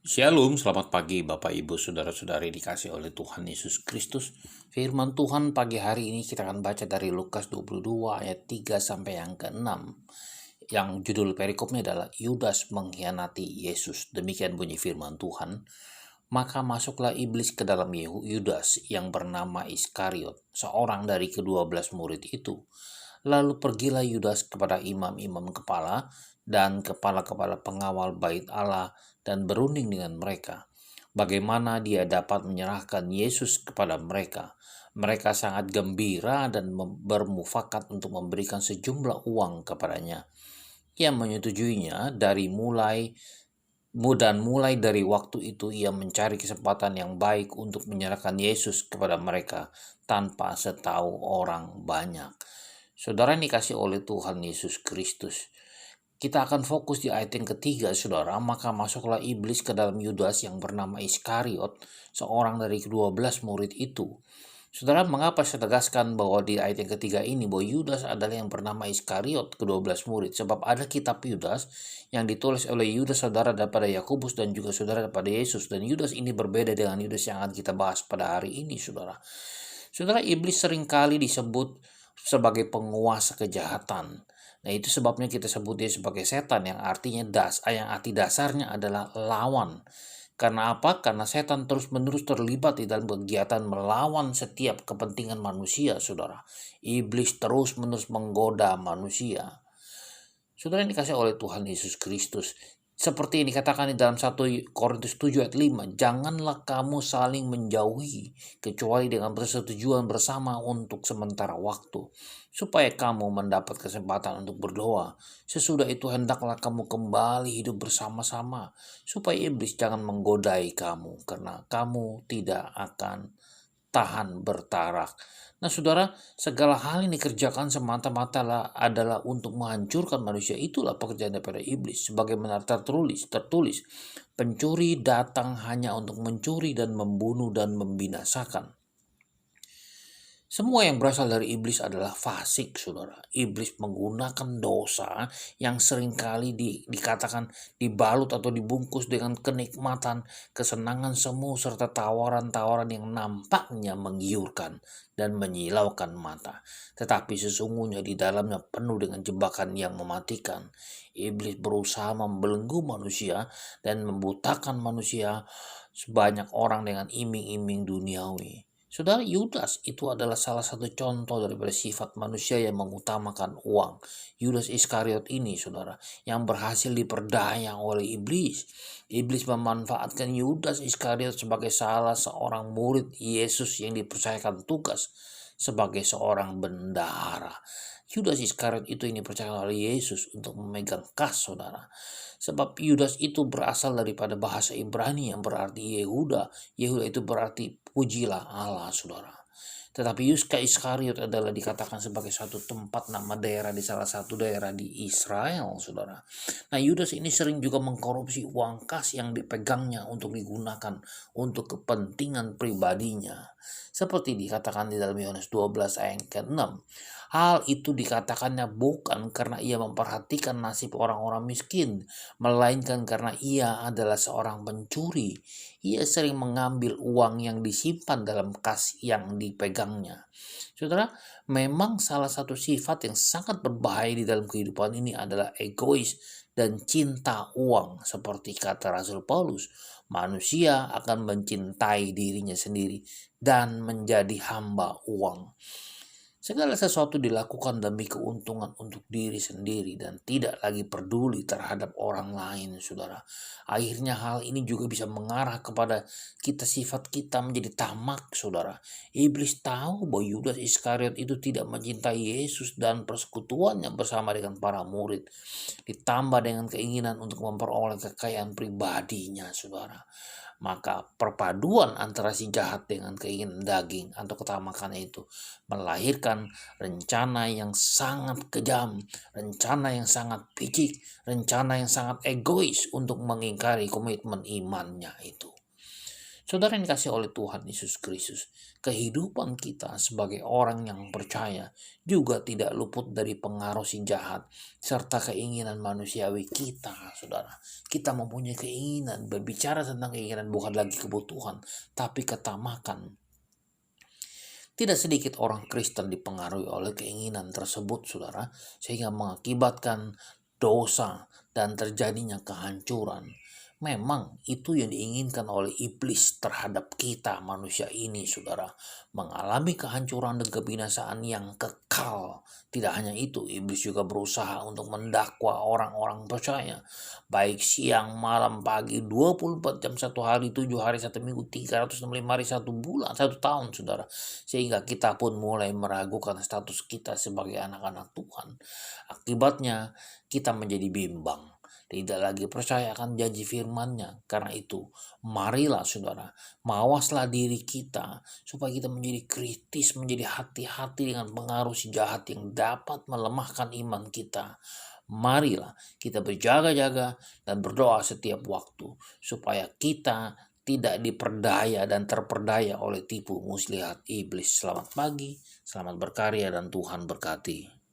Shalom, selamat pagi Bapak Ibu Saudara-saudari dikasih oleh Tuhan Yesus Kristus. Firman Tuhan pagi hari ini kita akan baca dari Lukas 22 ayat 3 sampai yang ke-6. Yang judul perikopnya adalah Yudas mengkhianati Yesus. Demikian bunyi firman Tuhan. Maka masuklah iblis ke dalam Yudas yang bernama Iskariot, seorang dari ke-12 murid itu. Lalu pergilah Yudas kepada imam-imam kepala dan kepala-kepala pengawal bait Allah dan berunding dengan mereka, bagaimana dia dapat menyerahkan Yesus kepada mereka. Mereka sangat gembira dan bermufakat untuk memberikan sejumlah uang kepadanya. Ia menyetujuinya mulai dari waktu itu ia mencari kesempatan yang baik untuk menyerahkan Yesus kepada mereka tanpa setahu orang banyak. Saudara yang dikasih oleh Tuhan Yesus Kristus, kita akan fokus di ayat yang ketiga, saudara. Maka masuklah iblis ke dalam Yudas yang bernama Iskariot, seorang dari ke-12 murid itu. Saudara, mengapa saya tegaskan bahwa di ayat yang ketiga ini bahwa Yudas adalah yang bernama Iskariot, ke-12 murid? Sebab ada kitab Yudas yang ditulis oleh Yudas saudara daripada Yakobus dan juga saudara daripada Yesus. Dan Yudas ini berbeda dengan Yudas yang akan kita bahas pada hari ini, saudara. Saudara, iblis seringkali disebut sebagai penguasa kejahatan. Nah, itu sebabnya kita sebut dia sebagai setan yang artinya yang arti dasarnya adalah lawan. Karena apa? Karena setan terus-menerus terlibat di dalam kegiatan melawan setiap kepentingan manusia, saudara. Iblis terus-menerus menggoda manusia. Saudara yang dikasih oleh Tuhan Yesus Kristus, seperti yang dikatakan di dalam 1 Korintus 7 ayat 5, janganlah kamu saling menjauhi, kecuali dengan persetujuan bersama untuk sementara waktu, supaya kamu mendapat kesempatan untuk berdoa. Sesudah itu hendaklah kamu kembali hidup bersama-sama, supaya iblis jangan menggodai kamu, karena kamu tidak akan tahan bertarak. Nah, saudara, segala hal ini dikerjakan semata-mata adalah untuk menghancurkan manusia. Itulah pekerjaan daripada iblis. Sebagaimana tertulis, pencuri datang hanya untuk mencuri dan membunuh dan membinasakan. Semua yang berasal dari iblis adalah fasik, saudara. Iblis menggunakan dosa yang seringkali dikatakan dibalut atau dibungkus dengan kenikmatan, kesenangan semu, serta tawaran-tawaran yang nampaknya menggiurkan dan menyilaukan mata. Tetapi sesungguhnya di dalamnya penuh dengan jebakan yang mematikan. Iblis berusaha membelenggu manusia dan membutakan manusia sebanyak orang dengan iming-iming duniawi. Saudara, Yudas itu adalah salah satu contoh daripada sifat manusia yang mengutamakan uang. Yudas Iskariot ini, saudara, yang berhasil diperdaya oleh iblis. Iblis memanfaatkan Yudas Iskariot sebagai salah seorang murid Yesus yang dipercayakan tugas sebagai seorang bendahara. Yudas Iskariot itu yang dipercayakan oleh Yesus untuk memegang kas, saudara. Sebab Yudas itu berasal daripada bahasa Ibrani yang berarti Yehuda. Yehuda itu berarti pujilah Allah, saudara. Tetapi Yudas Iskariot adalah dikatakan sebagai satu tempat nama daerah di salah satu daerah di Israel, saudara. Nah, Yudas ini sering juga mengkorupsi uang kas yang dipegangnya untuk digunakan untuk kepentingan pribadinya. Seperti dikatakan di dalam Yohanes 12 ayat ke-6. Hal itu dikatakannya bukan karena ia memperhatikan nasib orang-orang miskin, melainkan karena ia adalah seorang pencuri. Ia sering mengambil uang yang disimpan dalam kas yang dipegangnya. Saudara, memang salah satu sifat yang sangat berbahaya di dalam kehidupan ini adalah egois dan cinta uang. Seperti kata Rasul Paulus, manusia akan mencintai dirinya sendiri dan menjadi hamba uang. Segala sesuatu dilakukan demi keuntungan untuk diri sendiri dan tidak lagi peduli terhadap orang lain, saudara. Akhirnya hal ini juga bisa mengarah kepada sifat kita menjadi tamak, saudara. Iblis tahu bahwa Yudas Iskariot itu tidak mencintai Yesus dan persekutuannya bersama dengan para murid. Ditambah dengan keinginan untuk memperoleh kekayaan pribadinya, saudara. Maka perpaduan antara si jahat dengan keinginan daging atau ketamakan itu melahirkan rencana yang sangat kejam, rencana yang sangat picik, rencana yang sangat egois untuk mengingkari komitmen imannya itu. Saudara yang dikasih oleh Tuhan Yesus Kristus, kehidupan kita sebagai orang yang percaya juga tidak luput dari pengaruh si jahat serta keinginan manusiawi kita, saudara. Kita mempunyai keinginan, berbicara tentang keinginan bukan lagi kebutuhan, tapi ketamakan. Tidak sedikit orang Kristen dipengaruhi oleh keinginan tersebut, saudara, sehingga mengakibatkan dosa dan terjadinya kehancuran. Memang itu yang diinginkan oleh iblis terhadap kita manusia ini, saudara. Mengalami kehancuran dan kebinasaan yang kekal. Tidak hanya itu, iblis juga berusaha untuk mendakwa orang-orang percaya. Baik siang, malam, pagi, 24 jam satu hari, 7 hari, satu minggu, 365 hari, satu bulan, satu tahun, saudara. Sehingga kita pun mulai meragukan status kita sebagai anak-anak Tuhan. Akibatnya, kita menjadi bimbang, tidak lagi percaya akan janji firman-Nya. Karena itu, marilah saudara, mawaslah diri kita supaya kita menjadi kritis, menjadi hati-hati dengan pengaruh si jahat yang dapat melemahkan iman kita. Marilah kita berjaga-jaga dan berdoa setiap waktu supaya kita tidak diperdaya dan terperdaya oleh tipu muslihat iblis. Selamat pagi, selamat berkarya dan Tuhan berkati.